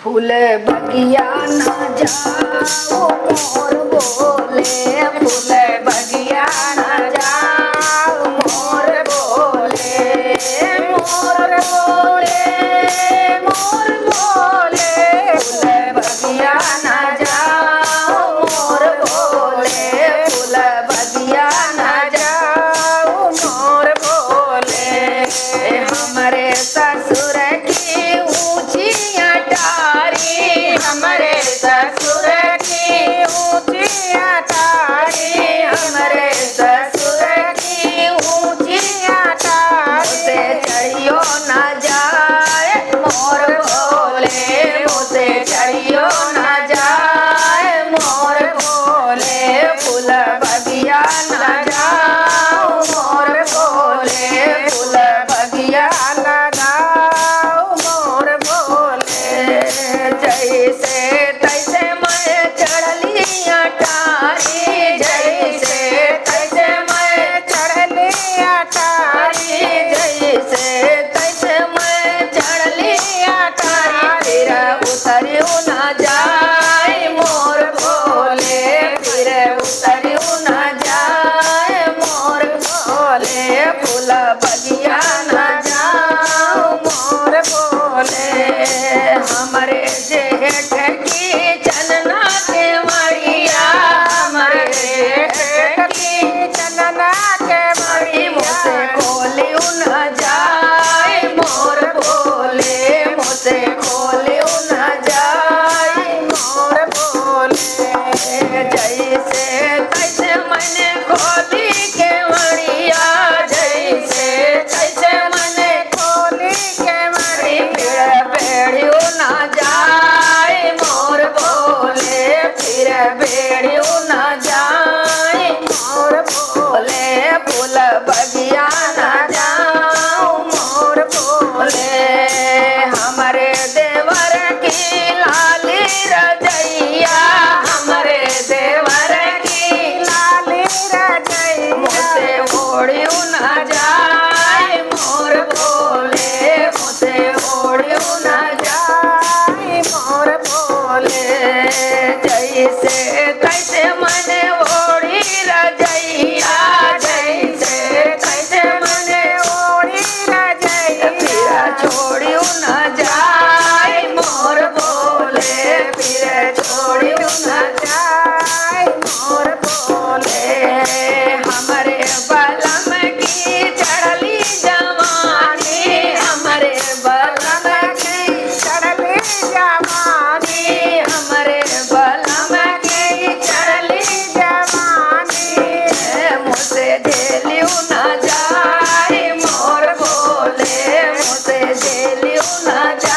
फूल बगिया न जाओ मोर बोले, फूल बगिया न जाओ मोर बोले, मोर बोले, मोर बोले, फूल बगिया न जाओ मोर बोले, फूल बगिया न जाओ मोर बोले। हमारे ससुर की ऊंची अटारी, हमारे ससुर की ऊंची अटारी, हमारे ससुर की ऊंची अटारी, मुझसे चढ़ियो न जाए मोर बोले, मुझसे चढ़ियो न जाए मोर बोले, फूल बगिया न जाओ मोर बोले, फूल बगिया न जाओ मोर बोले। जैसे तैसे मैं चढ़ली अटारी, जैसे तैसे मैं चढ़ली अटारी, जैसे तैसे मैं चढ़ली अटारी, फिर उतरियो न जाए मोर बोले, फिर उतरियो न जाए मोर बोले, फूल बगिया न जाओ मोर बोले। हमारे जेठ की चनना के मड़िया, हमारे जेठ की चनना के मड़ी, मुझसे खोलियो न जाए मोर बोले, मुझसे खोलियो न जाए मोर बोले। जैसे तैसे मैंने खोली के मड़िया, जैसे तैसे मैंने खोली के मड़ी, फिर बेड़ियो न जाए मोर बोले, फिर बेड़ियो न जाए मोर बोले, फूल बगिया न जाओ मोर बोले। हमारे देवर की लाली रजैया, हमारे देवर की लाली रजैया, मुझसे ओढ़ियो न जाए मोर बोले, मुझसे ओढ़ियो न जाए मोर बोले। जैसे तैसे मैंने ओढ़ी रजैया, जैसे तैसे मैंने ओढ़ी रजैया, फिर छोड़ियो न जाए मोर बोले, फिर छोड़ियो न जाए मोर बोले। हमारे बलम की चढ़ली जवानी, हमारे बलम की चढ़ली जवानी, हमारे बलम की चढ़ली जवानी, मुझसे झेलियो न जाए मोर बोले, मुझसे झेलियो न जाए